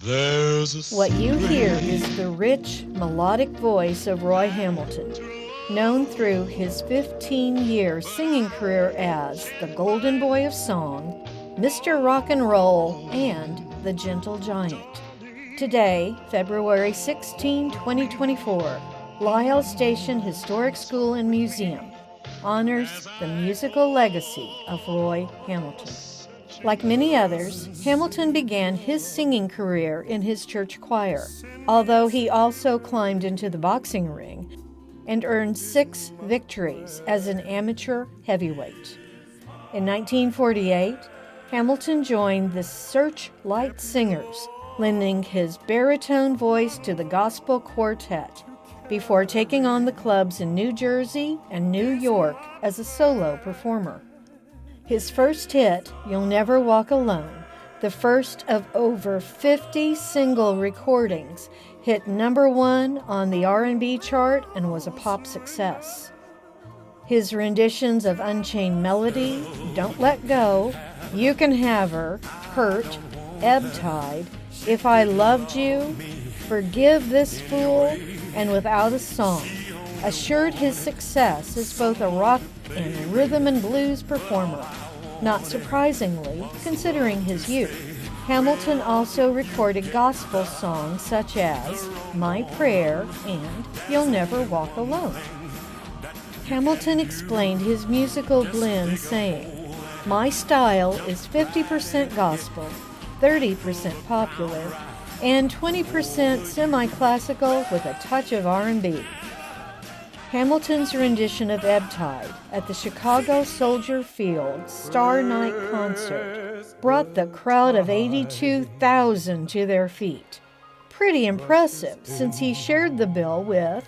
What you hear is the rich, melodic voice of Roy Hamilton, known through his 15-year singing career as the Golden Boy of Song, Mr. Rock and Roll, and the Gentle Giant. Today, February 16, 2024, Lyles Station Historic School and Museum honors the musical legacy of Roy Hamilton. Like many others, Hamilton began his singing career in his church choir, although he also climbed into the boxing ring and earned 6 victories as an amateur heavyweight. In 1948, Hamilton joined the Searchlight Singers, lending his baritone voice to the gospel quartet, before taking on the clubs in New Jersey and New York as a solo performer. His first hit, You'll Never Walk Alone, the first of over 50 single recordings, hit number 1 on the R&B chart and was a pop success. His renditions of Unchained Melody, Don't Let Go, You Can Have Her, Hurt, Ebb Tide, If I Loved You, Forgive This Fool, and Without a Song assured his success as both a rock and rhythm and blues performer. Not surprisingly, considering his youth, Hamilton also recorded gospel songs such as My Prayer and You'll Never Walk Alone. Hamilton explained his musical blend saying, "My style is 50% gospel, 30% popular, and 20% semi-classical with a touch of R&B. Hamilton's rendition of Ebb Tide at the Chicago Soldier Field Star Night concert brought the crowd of 82,000 to their feet. Pretty impressive, since he shared the bill with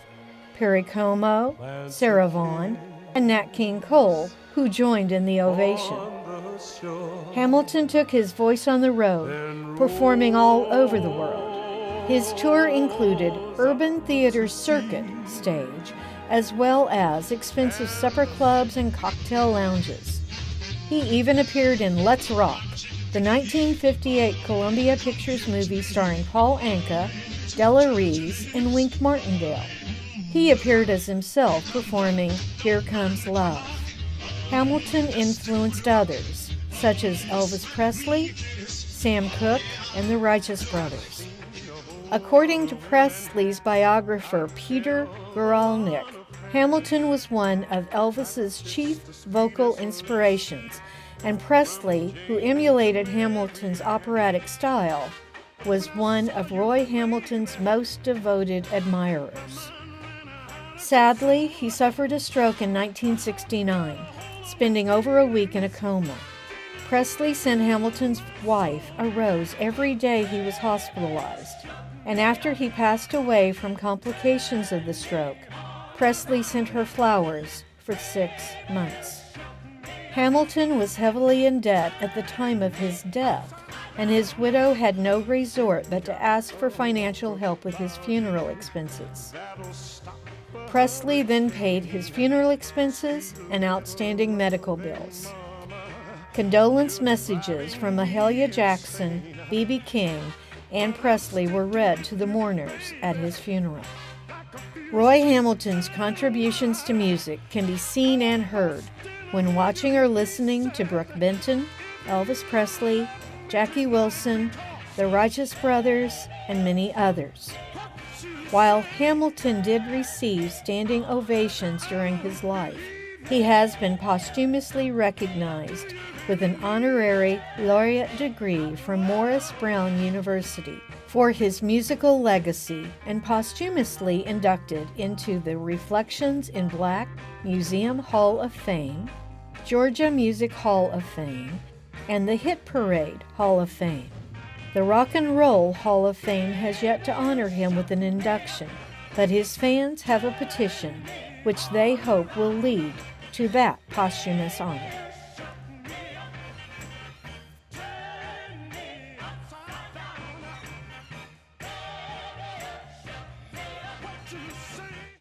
Perry Como, Sarah Vaughan, and Nat King Cole, who joined in the ovation. Hamilton took his voice on the road, performing all over the world. His tour included Urban Theater's Circuit stage, as well as expensive supper clubs and cocktail lounges. He even appeared in Let's Rock, the 1958 Columbia Pictures movie starring Paul Anka, Della Reese, and Wink Martindale. He appeared as himself performing Here Comes Love. Hamilton influenced others, such as Elvis Presley, Sam Cooke, and the Righteous Brothers. According to Presley's biographer Peter Guralnick, Hamilton was one of Elvis's chief vocal inspirations, and Presley, who emulated Hamilton's operatic style, was one of Roy Hamilton's most devoted admirers. Sadly, he suffered a stroke in 1969, spending over a week in a coma. Presley sent Hamilton's wife a rose every day he was hospitalized, and after he passed away from complications of the stroke, Presley sent her flowers for 6 months. Hamilton was heavily in debt at the time of his death, and his widow had no resort but to ask for financial help with his funeral expenses. Presley then paid his funeral expenses and outstanding medical bills. Condolence messages from Mahalia Jackson, B.B. King, and Presley were read to the mourners at his funeral. Roy Hamilton's contributions to music can be seen and heard when watching or listening to Brooke Benton, Elvis Presley, Jackie Wilson, the Righteous Brothers, and many others. While Hamilton did receive standing ovations during his life, he has been posthumously recognized with an honorary laureate degree from Morris Brown University for his musical legacy and posthumously inducted into the Reflections in Black Museum Hall of Fame, Georgia Music Hall of Fame, and the Hit Parade Hall of Fame. The Rock and Roll Hall of Fame has yet to honor him with an induction, but his fans have a petition which they hope will lead to that posthumous honor.